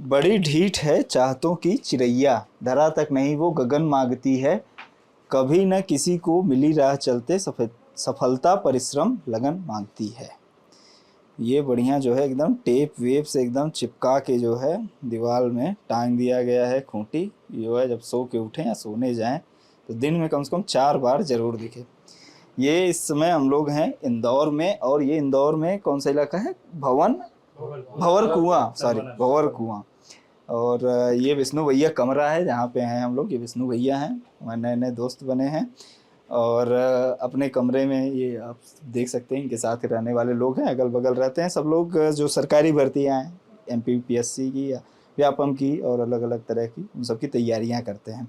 बड़ी ढीठ है चाहतों की चिड़ैया, धरा तक नहीं वो गगन मांगती है, कभी न किसी को मिली राह चलते, सफलता परिश्रम लगन मांगती है। ये बढ़िया जो है एकदम टेप वेप से एकदम चिपका के जो है दीवार में टांग दिया गया है खूंटी। जो है जब सो के उठें या सोने जाएं तो दिन में कम से कम 4 बार जरूर दिखे। ये इस समय हम लोग हैं इंदौर में, और ये इंदौर में कौन सा इलाका है? भंवर कुआं, सॉरी भंवर कुआं। और ये विष्णु भैया कमरा है जहाँ पे हैं हम लोग। ये विष्णु भैया हैं, हमारे नए नए दोस्त बने हैं। और अपने कमरे में ये आप देख सकते हैं इनके साथ रहने वाले लोग हैं, अगल बगल रहते हैं सब लोग। जो सरकारी भर्तियाँ हैं MPPSC की या व्यापम की और अलग अलग तरह की, उन सब की तैयारियाँ करते हैं।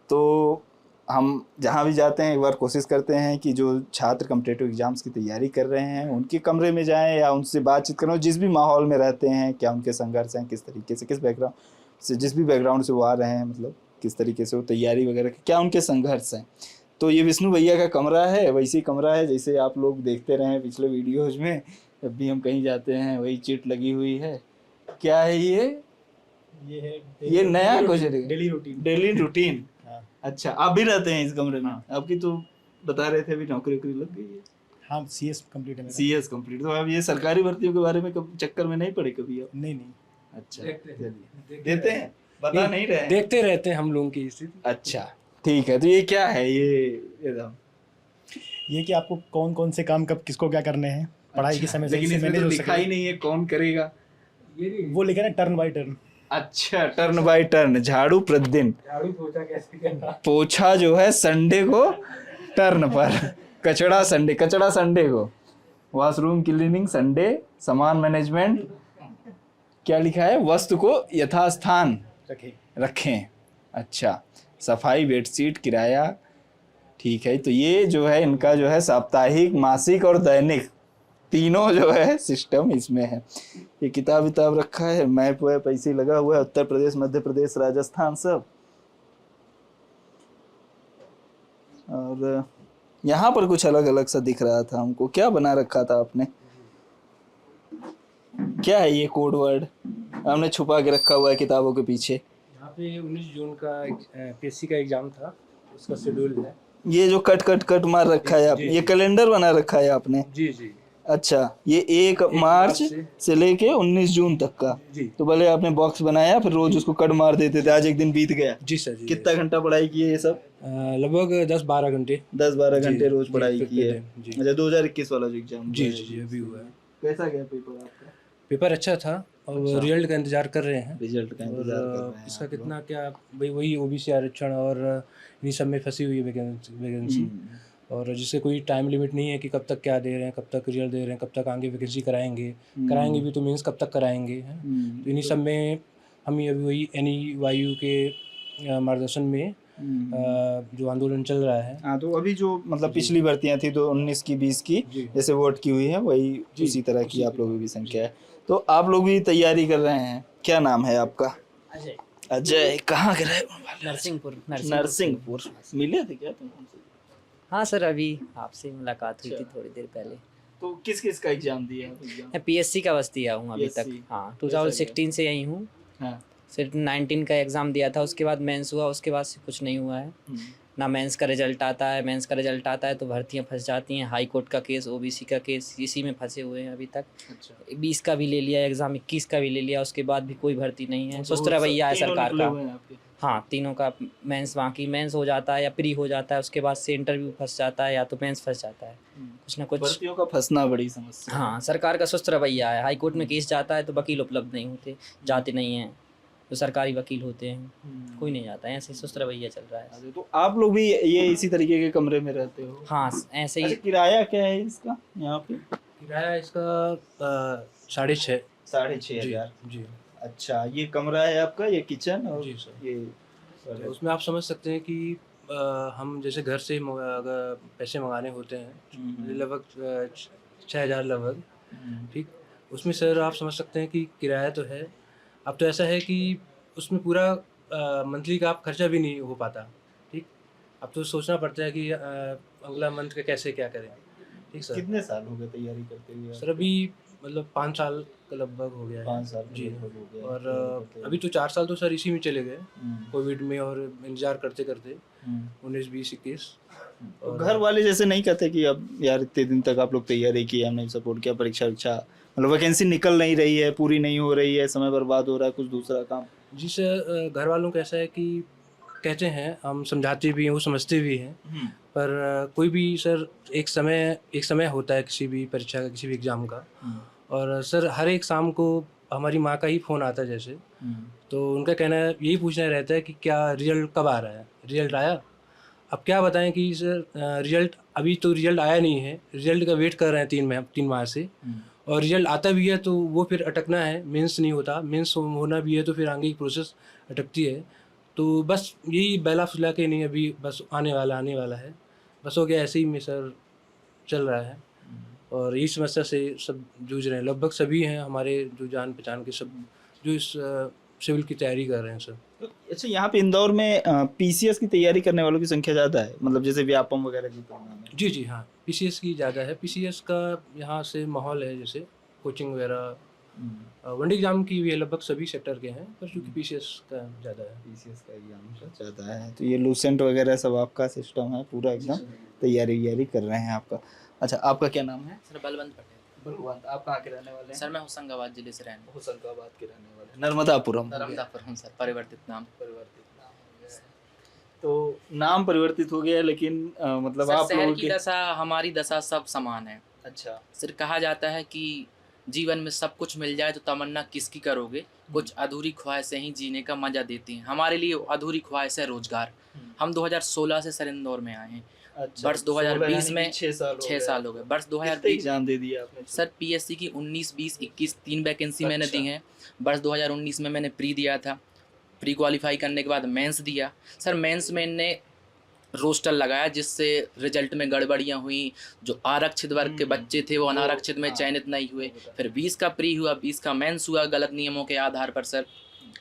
तो हम जहाँ भी जाते हैं एक बार कोशिश करते हैं कि जो छात्र कॉम्पिटिटिव एग्जाम्स की तैयारी कर रहे हैं उनके कमरे में जाएं या उनसे बातचीत करें। जिस भी माहौल में रहते हैं, क्या उनके संघर्ष हैं, किस तरीके से, किस बैकग्राउंड से, जिस भी बैकग्राउंड से वो आ रहे हैं, मतलब किस तरीके से वो तैयारी वगैरह, क्या उनके संघर्ष हैं। तो ये विष्णु भैया का कमरा है, वैसी कमरा है जैसे आप लोग देखते रहे हैं पिछले वीडियोज में। जब भी हम कहीं जाते हैं वही चिट लगी हुई है। क्या है ये नया कुछ डेली रूटीन। अच्छा, आप भी रहते हैं इस कमरे में? आपकी तो बता रहे थे अभी नौकरी वोकरी लग गई है। हाँ, CS कंप्लीट है मेरा। CS complete. तो अब ये सरकारी भर्तियों के बारे में चक्कर में नहीं पड़े कभी आप? नहीं। अच्छा, देते हैं, बता नहीं रहे, देखते रहते हैं हम लोगों की स्थिति। अच्छा ठीक है। तो ये क्या है ये कि आपको कौन कौन से काम कब किसको क्या करने हैं, पढ़ाई के समय से। लेकिन इसमें तो लिखा ही नहीं है कौन करेगा। वो लिखा है टर्न बाय टर्न। अच्छा, टर्न बाय टर्न। झाड़ू प्रतिदिन, पोछा कैसे करना, पोछा जो है संडे को टर्न पर, कचड़ा संडे को, वॉशरूम क्लीनिंग संडे, सामान मैनेजमेंट, क्या लिखा है, वस्तु को यथास्थान रखें। अच्छा, सफाई, बेडशीट, किराया, ठीक है। तो ये जो है इनका जो है साप्ताहिक, मासिक और दैनिक तीनों जो है सिस्टम इसमें है। ये किताब विताब रखा है, मैप है, पैसे लगा हुआ है, उत्तर प्रदेश, मध्य प्रदेश, राजस्थान सब। और यहाँ पर कुछ अलग अलग सा दिख रहा था हमको, क्या बना रखा था आपने? क्या है ये कोड वर्ड हमने छुपा के रखा हुआ है किताबों के पीछे? यहाँ पे 19 जून का PSC का एग्जाम था, उसका शेड्यूल है। ये जो कट मार रखा है आपने, ये कैलेंडर बना रखा है आपने? जी। अच्छा, ये 1 मार्च से लेके 19 जून तक का। तो पहले आपने बॉक्स बनाया, फिर रोज उसको कट मार देते थे। आज एक दिन बीत गया। जी सर। कितना घंटा पढ़ाई की है ये सब? लगभग 10-12 घंटे। 10-12 घंटे रोज पढ़ाई की है। अच्छा, 2021 वाला जो एग्जाम जी अभी हुआ है। कैसा गया पेपर आपका? पेपर अच्छा था और रिजल्ट का इंतजार कर रहे हैं। रिजल्ट का इंतजार कर रहे हैं। इसका कितना क्या वही OBC आरक्षण और इन्हीं सब में फंसी हुई है वैकेंसी। और जिससे कोई टाइम लिमिट नहीं है कि कब तक क्या दे रहे हैं, कब तक रिजल्ट दे रहे हैं, कब तक आगे वैकेंसी कराएंगे भी तो मीन्स कब तक कराएंगे। तो इन्हीं सब में हम अभी वही NEYU के मार्गदर्शन में जो आंदोलन चल रहा है। हाँ, तो अभी जो मतलब पिछली भर्तियां थी तो 19 की 20 की जैसे वोट की हुई है, वही उसी तरह की आप लोगों की संख्या है। तो आप लोग भी तैयारी कर रहे हैं। क्या नाम है आपका? अजय। कहाँ के रहे? नरसिंहपुर। मिले थे क्या तुम हमसे? हाँ सर, अभी आपसे मुलाकात हुई थी थोड़ी देर पहले। तो किस किस का एग्जाम दिया? मैं PSC का बस दिया हूँ अभी तक। हाँ, 2016 से यही हूँ। सिर्फ 19 का एग्ज़ाम दिया था, उसके बाद मेंस हुआ, उसके बाद से कुछ नहीं हुआ है। ना मेंस का रिजल्ट आता है, तो भर्तियां फंस जाती हैं। हाई कोर्ट का केस, OBC का केस, इसी में फंसे हुए हैं अभी तक। 20 का भी ले लिया एग्ज़ाम, 21 का भी ले लिया, उसके बाद भी कोई भर्ती नहीं है। सुस्त रवैया है सरकार का। हाँ, तीनों का मेंस, बाकी मेंस हो जाता है या प्री हो जाता है, उसके बाद से इंटरव्यू फंस जाता है या तो मेंस फंस जाता है। कुछ ना कुछ भर्तियों का फंसना बड़ी समस्या। हाँ, सरकार का सुस्त रवैया है। हाई कोर्ट में केस जाता है तो वकील उपलब्ध नहीं होते, जाते नहीं हैं। जो सरकारी वकील होते हैं कोई नहीं जाता है, ऐसे सुस्त रवैया चल रहा है। तो आप लोग भी ये इसी तरीके के कमरे में रहते हो? हाँ, ऐसे ही। किराया क्या है इसका यहाँ पे? किराया इसका 6,500 हजार। जी। अच्छा, ये कमरा है आपका, ये किचन और जी सर। ये तो उसमें आप समझ सकते हैं कि हम जैसे घर से अगर पैसे मंगाने होते हैं लगभग 6,000 लगभग, ठीक। उसमें सर आप समझ सकते हैं कि किराया तो है। अब तो ऐसा है कि उसमें पूरा मंथली का आप खर्चा भी नहीं हो पाता, ठीक। अब तो सोचना पड़ता है कि अगला मंथ का कैसे क्या करें, ठीक सर। कितने साल हो गए तैयारी करते हुए? सर अभी मतलब 5 साल का लगभग हो गया है 5 साल जी। हो गया। और अभी तो 4 साल तो सर इसी में चले गए कोविड में, और इंतजार करते करते 19, 20, 21। तो घर वाले जैसे नहीं कहते कि अब यार इतने दिन तक आप लोग तैयारी की, हमने सपोर्ट किया, परीक्षा मतलब वैकेंसी निकल नहीं रही है, पूरी नहीं हो रही है, समय बर्बाद हो रहा है, कुछ दूसरा काम? जी सर, घर वालों का ऐसा है कि कहते हैं, हम समझाते भी हैं, वो समझते भी हैं, पर कोई भी सर एक समय होता है किसी भी परीक्षा का, किसी भी एग्ज़ाम का। और सर हर एक शाम को हमारी माँ का ही फ़ोन आता है जैसे, तो उनका कहना है, यही पूछना रहता है कि क्या रिज़ल्ट कब आ रहा है, रिज़ल्ट आया? अब क्या बताएं कि सर रिज़ल्ट अभी तो रिज़ल्ट आया नहीं है, रिज़ल्ट का वेट कर रहे हैं 3 माह से, और रिज़ल्ट आता भी है तो वो फिर अटकना है, मेंस नहीं होता, मेंस होना भी है तो फिर आगे की प्रोसेस अटकती है। तो बस यही बहला फुसला के नहीं, अभी बस आने वाला है, बस हो गया, ऐसे ही में सर चल रहा है। और इस समस्या से सब जूझ रहे हैं, लगभग सभी हैं हमारे जो जान पहचान के, सब जो इस सिविल की तैयारी कर रहे हैं सर। अच्छा, यहाँ पे इंदौर में पीसीएस की तैयारी करने वालों की संख्या ज़्यादा है, मतलब जैसे व्यापम वगैरह की तुलना में? जी जी हाँ, पीसीएस की ज़्यादा है, पीसीएस का यहाँ से माहौल है, जैसे कोचिंग वगैरह, वन एग्जाम की भी है, लगभग सभी सेक्टर के हैं, पर चूँकि पीसीएस का ज़्यादा है। पीसीएस का एग्जाम ज़्यादा है, तो ये लूसेंट वगैरह सब आपका सिस्टम है पूरा, एकदम तैयारी कर रहे हैं आपका। अच्छा, आपका क्या नाम है? सर बलवंत पटेल। बलवंत, आप कहाँ के रहने वाले हैं? सर मैं होशंगाबाद जिले से रहने होशंगाबाद के रहने वाले, नर्मदापुरम। नर्मदापुर हूँ सर, परिवर्तित नाम। परिवर्तित नाम हो गया है। तो नाम परिवर्तित हो गया है, लेकिन मतलब सर आप शहर लोगों की के। दशा हमारी दशा सब समान है। अच्छा। सर कहा जाता है कि जीवन में सब कुछ मिल जाए तो तमन्ना किसकी करोगे, कुछ अधूरी ख्वाहिशें ही जीने का मजा देती हैं। हमारे लिए अधूरी ख्वाहिश है रोजगार। हम 2016 से सर इंदौर में आए हैं। अच्छा, वर्ष 2020 में 6 साल हो गए। वर्ष कितने 2020 एग्जाम दे दिए आपने? सर पीएससी की 19, 20, 21 3 वैकेंसी मैंने दी हैं। वर्ष 2019 में मैंने प्री दिया था। प्री क्वालिफाई करने के बाद मेंस दिया। सर मेंस में इनने रोस्टर लगाया जिससे रिजल्ट में गड़बड़ियाँ हुई। जो आरक्षित वर्ग के बच्चे थे वो अनारक्षित में चयनित नहीं हुए। फिर 20 का प्री हुआ, 20 का मेंस हुआ गलत नियमों के आधार पर। सर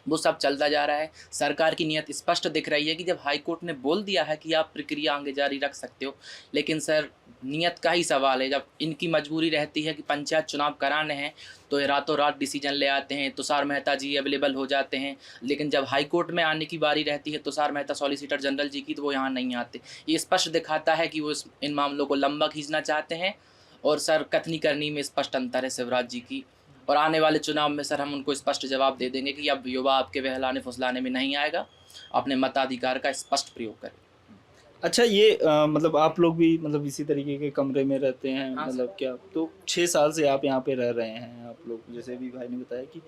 वो सब चलता जा रहा है। सरकार की नीयत स्पष्ट दिख रही है कि जब हाई कोर्ट ने बोल दिया है कि आप प्रक्रिया आगे जारी रख सकते हो, लेकिन सर नीयत का ही सवाल है। जब इनकी मजबूरी रहती है कि पंचायत चुनाव कराने हैं तो ये रातों रात डिसीजन ले आते हैं, तुषार मेहता जी अवेलेबल हो जाते हैं, लेकिन जब हाई कोर्ट में आने की बारी रहती है तुषार मेहता सॉलिसिटर जनरल जी की, तो वो यहाँ नहीं आते। ये स्पष्ट दिखाता है कि वो इन मामलों को लंबा खींचना चाहते हैं। और सर कथनी करनी में स्पष्ट अंतर है शिवराज जी की। और आने वाले चुनाव में सर हम उनको स्पष्ट जवाब दे देंगे कि अब युवा आपके बहलाने फुसलाने में नहीं आएगा, अपने मताधिकार का स्पष्ट प्रयोग करें। अच्छा, ये मतलब आप लोग भी मतलब इसी तरीके के कमरे में रहते हैं? हाँ, मतलब क्या, तो 6 साल से आप यहाँ पे रह रहे हैं आप लोग, जैसे भी भाई ने बताया कि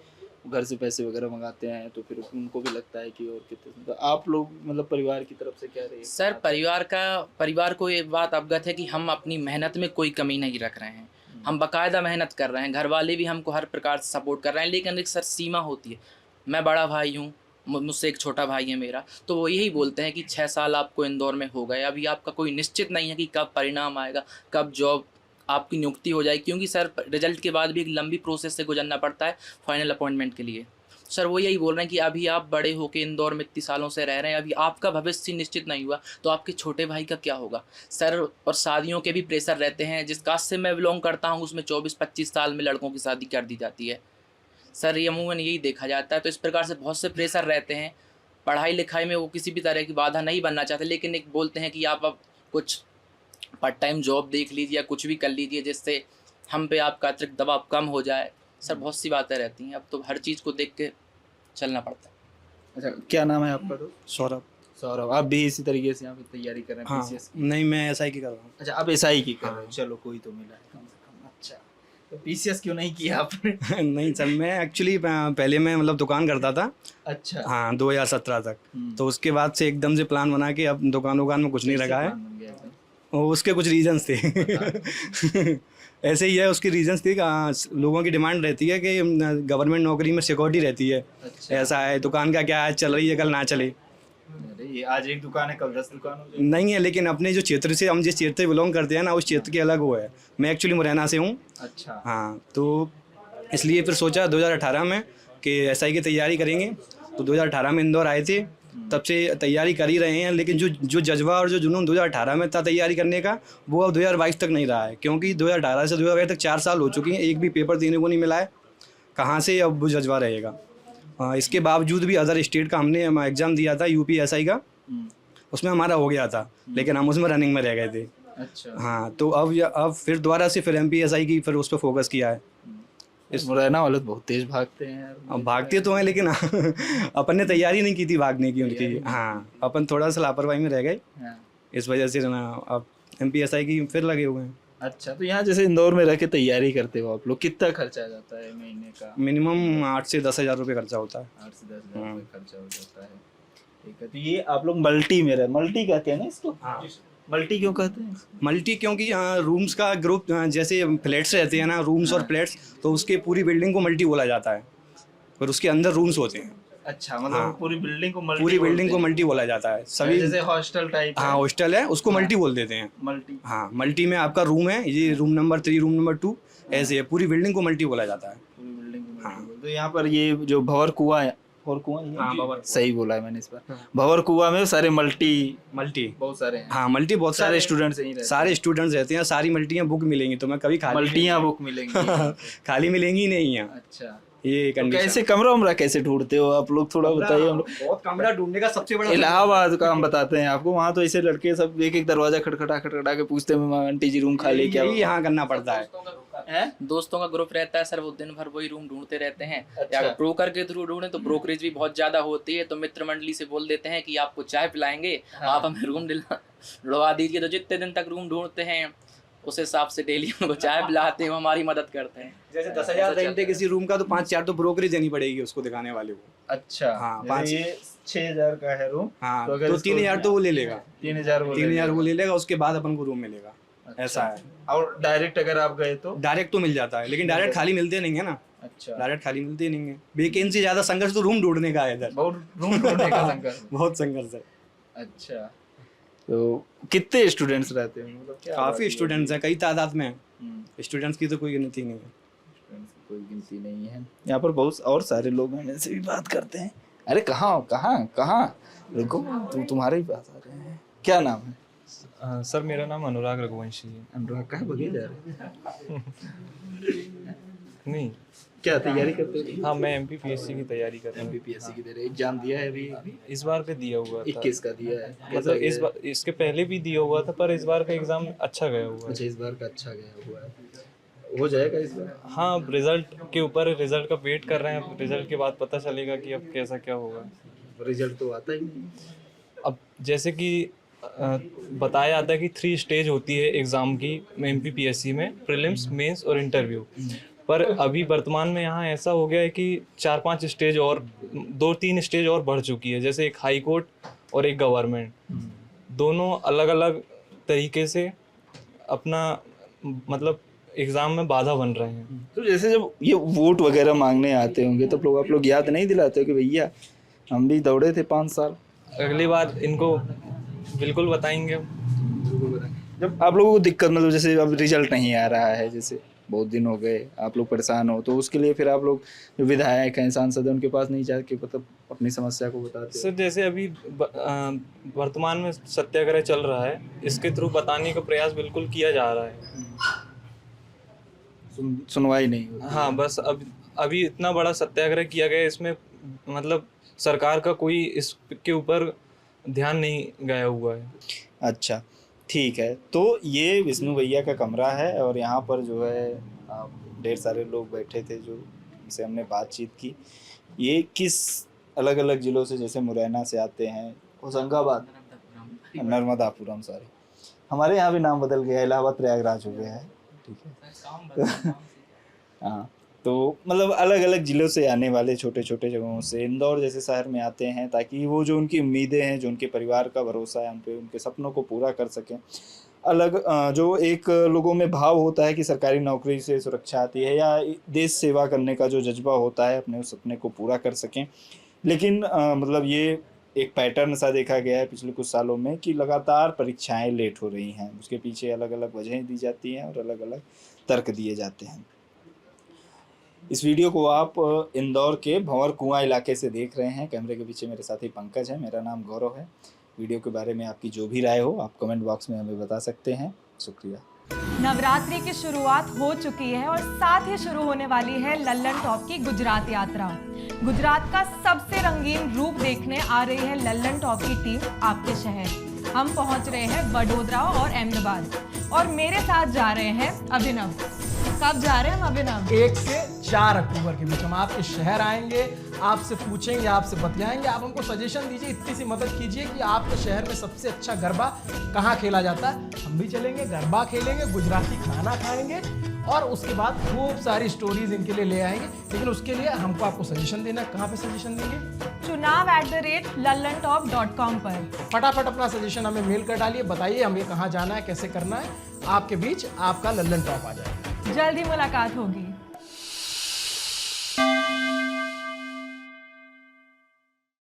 घर से पैसे वगैरह मंगाते हैं तो फिर उनको भी लगता है कि और कितने, तो आप लोग मतलब परिवार की तरफ से क्या रहे? सर परिवार को ये बात अवगत है कि हम अपनी मेहनत में कोई कमी नहीं रख रहे हैं। हम बाकायदा मेहनत कर रहे हैं। घर वाले भी हमको हर प्रकार से सपोर्ट कर रहे हैं, लेकिन एक सर सीमा होती है। मैं बड़ा भाई हूँ, मुझसे एक छोटा भाई है मेरा, तो वो यही बोलते हैं कि 6 साल आपको इंदौर में हो गए, अभी आपका कोई निश्चित नहीं है कि कब परिणाम आएगा, कब जॉब आपकी नियुक्ति हो जाएगी, क्योंकि सर रिजल्ट के बाद भी एक लंबी प्रोसेस से गुजरना पड़ता है फाइनल अपॉइंटमेंट के लिए। सर वो यही बोल रहे हैं कि अभी आप बड़े होकर इंदौर में इतनी सालों से रह रहे हैं, अभी आपका भविष्य निश्चित नहीं हुआ तो आपके छोटे भाई का क्या होगा सर। और शादियों के भी प्रेशर रहते हैं। जिस कास्ट से मैं बिलोंग करता हूँ उसमें 24-25 साल में लड़कों की शादी कर दी जाती है सर, ये अमूमन यही देखा जाता है। तो इस प्रकार से बहुत से प्रेशर रहते हैं। पढ़ाई लिखाई में वो किसी भी तरह की बाधा नहीं बनना चाहते, लेकिन एक बोलते हैं कि आप अब कुछ पार्ट टाइम जॉब देख लीजिए या कुछ भी कर लीजिए जिससे हम पे आपका अतिरिक्त दबाव कम हो जाए। सर बहुत सी बातें रहती हैं, अब तो हर चीज़ को देख के चलना पड़ता है। अच्छा, क्या नाम है आपका? तो सौरभ। सौरभ, आप भी इसी तरीके से यहाँ पे तैयारी कर रहे हैं? हाँ, पीसीएस? नहीं मैं एसआई की कर रहा हूँ। अच्छा, आप एसआई की कर रहे हो, चलो कोई तो मिला है कम से कम। अच्छा, तो पीसीएस क्यों नहीं किया आपने? नहीं सर, मैं एक्चुअली पहले मैं मतलब दुकान करता था। अच्छा। हाँ, 2017 तक। तो उसके बाद से एकदम से प्लान बना के अब दुकान में कुछ नहीं रखा है। और उसके कुछ रीजंस थे। ऐसे ही है, उसकी रीजंस थी कि लोगों की डिमांड रहती है कि गवर्नमेंट नौकरी में सिक्योरिटी रहती है। अच्छा। ऐसा है, दुकान का क्या, आज चल रही है कल ना चले। अरे ये आज एक दुकान है कल 10 दुकान हो जाए। नहीं है, लेकिन अपने जो क्षेत्र से, हम जिस क्षेत्र से बिलोंग करते हैं ना, उस क्षेत्र के अलग वो है। मैं एक्चुअली मुरैना से हूँ। अच्छा। हाँ, तो इसलिए फिर सोचा 2018 में कि एसआई की तैयारी करेंगे। तो 2018 में इंदौर आए थे। तब से तैयारी कर ही रहे हैं, लेकिन जो जज्बा और जो जुनून 2018 में था तैयारी करने का, वो अब 2022 तक नहीं रहा है, क्योंकि 2018 से 2022 तक 4 साल हो चुके हैं, एक भी पेपर देने को नहीं मिला है। कहाँ से अब वो जज्बा रहेगा। इसके बावजूद भी अदर स्टेट का हमने एग्ज़ाम दिया था UPSI का, उसमें हमारा हो गया था, लेकिन हम उसमें रनिंग में रह गए थे। अच्छा। हाँ, तो अब फिर दोबारा से फिर MPSI की फिर उस पर फोकस किया है। इस मुरैना वाले तो बहुत तेज भागते हैं यार। अब भागते तो हैं, लेकिन अपन ने तैयारी नहीं की थी भागने की उनकी। हाँ, अपन थोड़ा सा लापरवाही में रह गए, हाँ। इस वजह से ना अब MPSI की फिर लगे हुए हैं। अच्छा, तो यहाँ जैसे इंदौर में रह के तैयारी करते हो आप लोग, कितना खर्चा आ जाता है महीने का? मिनिमम 8 से 10 हज़ार रुपये खर्चा होता है। 8 से 10 हज़ार रुपये खर्चा हो जाता है। ठीक है, तो ये आप लोग मल्टी में रहे, मल्टी कहते हैं ना इसको? हाँ, मल्टी क्यों कहते हैं? मल्टी क्योंकि रूम्स का ग्रुप, जैसे फ्लैट्स रहते हैं ना, रूम्स और फ्लैट्स, तो उसके पूरी बिल्डिंग को मल्टी बोला जाता है, और उसके अंदर रूम्स होते हैं। अच्छा, मतलब हाँ। पूरी बिल्डिंग को मल्टी पूरी बिल्डिंग को मल्टी बोला जाता है सभी। जैसे हॉस्टल टाइप। हाँ, हॉस्टल है, उसको मल्टी बोल देते हैं। मल्टी। हाँ, मल्टी में आपका रूम है, ये रूम नंबर 3, रूम नंबर 2, ऐसे है, पूरी बिल्डिंग को मल्टी बोला जाता है। पूरी बिल्डिंग को हाँ। मल्टी। तो यहाँ पर ये जो भंवर कुआं है, और कुआं ही है? हाँ, भंवर। सही बोला है मैंने इस बार। भंवर कुआं में सारे मल्टी बहुत सारे हैं। हाँ, मल्टी बहुत सारे सारे स्टूडेंट्स यहीं रहते सारे स्टूडेंट्स रहते हैं। सारी मल्टियाँ बुक मिलेंगी, तो मैं कभी हैं। खाली मल्टियाँ बुक मिलेंगी। खाली मिलेंगी ही नहीं यहाँ। अच्छा, ये तो कंडीशन। कैसे कमरा उमरा कैसे ढूंढते हो आप लोग, थोड़ा बताइए हम लोग। बहुत कमरा ढूंढने का सबसे बड़ा इलाहाबाद का हम बताते हैं आपको, वहाँ तो ऐसे लड़के सब एक एक दरवाजा खटखटा खटखटा के पूछते हैं आंटी जी रूम खाली क्या? यही यहाँ करना पड़ता है। दोस्तों का ग्रुप रहता है सर, वो दिन भर वही रूम ढूंढते रहते हैं। अच्छा। या ब्रोकर के थ्रू ढूंढे तो ब्रोकरेज भी बहुत ज्यादा होती है, तो मित्र मंडली से बोल देते हैं कि आपको चाय पिलाएंगे, आप हमें रूम दिलवा दीजिए। तो जितने दिन तक रूम ढूंढते हैं उस हिसाब से डेली उनको चाय पिलाते हैं, वो हमारी मदद करते हैं। जैसे 10,000 रेंट है किसी रूम का, तो 5-4 तो ब्रोकरेज देनी पड़ेगी उसको दिखाने वाले को। अच्छा, हाँ, जैसे ये 6,000 का है रूम, हाँ, तो तो अगर 3,000 तो वो ले लेगा। 3,000 3,000 वो ले लेगा, उसके बाद अपन को रूम मिलेगा। ऐसा है। और डायरेक्ट अगर आप गए तो? डायरेक्ट तो मिल जाता है, लेकिन डायरेक्ट खाली मिलते नहीं है ना। अच्छा, डायरेक्ट खाली मिलते नहीं है। वैकेंसी ज्यादा, संघर्ष तो रूम ढूंढने का है इधर। बहुत रूम ढूंढने का संघर्ष। बहुत संघर्ष है। अच्छा, तो कितने स्टूडेंट्स रहते हैं, मतलब क्या? काफी स्टूडेंट्स हैं, कई तादाद में। हम्म, स्टूडेंट्स की तो कोई गिनती नहीं है। स्टूडेंट्स की कोई गिनती नहीं है। यहाँ पर बहुत और सारे लोग हैं, इनसे भी बात करते हैं। अरे कहाँ कहाँ कहाँ, रुको, तुम्हारे ही पास आ रहे हैं। क्या नाम है? सर मेरा नाम अनुराग रघुवंशी है। अनुराग, कहाँ बगे जा रहे हैं? नहीं, क्या तैयारी करते हो? हाँ मैं MPPSC की तैयारी कर रहा हूँ। MPPSC की तरह एग्जाम दिया है अभी? इस बार पे दिया हुआ था। 21 का दिया है? मतलब इस बार, इसके पहले भी दिया हुआ था, पर इस बार का एग्ज़ाम अच्छा गया हुआ है। अच्छा, इस बार का अच्छा गया हुआ है, हो जाएगा इस बार? हाँ, रिजल्ट के ऊपर, रिजल्ट का वेट कर रहे हैं। रिजल्ट के बाद पता चलेगा कि अब कैसा क्या होगा। रिजल्ट तो आता ही नहीं। अब जैसे कि बताया जाता है कि 3 स्टेज होती है एग्ज़ाम की MPPSC में, प्रीलिम्स, मेंस और इंटरव्यू। पर अभी वर्तमान में यहाँ ऐसा हो गया है कि 4-5 स्टेज और, 2-3 स्टेज और बढ़ चुकी है। जैसे एक हाई कोर्ट और एक गवर्नमेंट, दोनों अलग अलग तरीके से अपना मतलब एग्ज़ाम में बाधा बन रहे हैं। तो जैसे जब ये वोट वगैरह मांगने आते होंगे तो लोग, आप लोग याद नहीं दिलाते हो कि भैया हम भी दौड़े थे 5 साल? अगली बार इनको बिल्कुल बताएंगे। जब आप लोगों को दिक्कत, मतलब जैसे अब रिजल्ट नहीं आ रहा है, जैसे बहुत दिन हो गए, आप लोग परेशान हो, तो उसके लिए फिर आप लोग जो विधायक हैं, सांसद हैं, उनके पास नहीं जाके मतलब अपनी समस्या को बताते? सर जैसे अभी वर्तमान में सत्याग्रह चल रहा है, इसके थ्रू बताने का प्रयास बिल्कुल किया जा रहा है। सुनवाई नहीं होती? हाँ, बस अभी इतना बड़ा सत्याग्रह किया गया, इसमें मतलब सरकार का कोई इसके ऊपर ध्यान नहीं गया हुआ है। अच्छा, ठीक है। तो ये विष्णु भैया का कमरा है, और यहाँ पर जो है ढेर सारे लोग बैठे थे जो जिनसे हमने बातचीत की। ये किस अलग अलग ज़िलों से, जैसे मुरैना से आते हैं, होशंगाबाद, नर्मदापुरम, सॉरी, हमारे यहाँ भी नाम बदल गया, इलाहाबाद प्रयागराज हो गया है। ठीक है। हाँ, तो मतलब अलग अलग ज़िलों से आने वाले छोटे छोटे जगहों से इंदौर जैसे शहर में आते हैं, ताकि वो जो उनकी उम्मीदें हैं, जो उनके परिवार का भरोसा है उन पे, उनके सपनों को पूरा कर सकें। अलग जो एक लोगों में भाव होता है कि सरकारी नौकरी से सुरक्षा आती है, या देश सेवा करने का जो जज्बा होता है, अपने उस सपने को पूरा कर सकें। लेकिन मतलब ये एक पैटर्न सा देखा गया है पिछले कुछ सालों में कि लगातार परीक्षाएं लेट हो रही हैं। उसके पीछे अलग अलग वजहें दी जाती हैं और अलग अलग तर्क दिए जाते हैं। इस वीडियो को आप इंदौर के भंवर कुआं इलाके से देख रहे हैं। कैमरे के पीछे मेरे साथी पंकज है, मेरा नाम गौरव है। वीडियो के बारे में आपकी जो भी राय हो आप कमेंट बॉक्स में हमें बता सकते हैं। शुक्रिया। नवरात्रि की शुरुआत हो चुकी है और साथ ही शुरू होने वाली है लल्लन टॉप की गुजरात यात्रा। गुजरात का सबसे रंगीन रूप देखने आ रही है लल्लन टॉप की टीम आपके शहर। हम पहुंच रहे हैं वडोदरा और अहमदाबाद और मेरे साथ जा रहे हैं अभिनव। कब जा रहे हैं हम अभिनव? 1 से 4 अक्टूबर के बीच हम आपके शहर आएंगे, आपसे पूछेंगे, आपसे बतियाएंगे। आप हमको सजेशन दीजिए, इतनी सी मदद कीजिए कि आपके शहर में सबसे अच्छा गरबा कहाँ खेला जाता है। हम भी चलेंगे, गरबा खेलेंगे, गुजराती खाना खाएंगे और उसके बाद खूब सारी स्टोरीज इनके लिए ले आएंगे। लेकिन उसके लिए हमको आपको सजेशन देना है। कहाँ पे सजेशन देंगे? chunav@lallantop.com पर फटाफट अपना सजेशन हमें मेल कर डालिए, बताइए हमें कहाँ जाना है, कैसे करना है। आपके बीच आपका लल्लन टॉप आ जाएगा। जल्द ही मुलाकात होगी।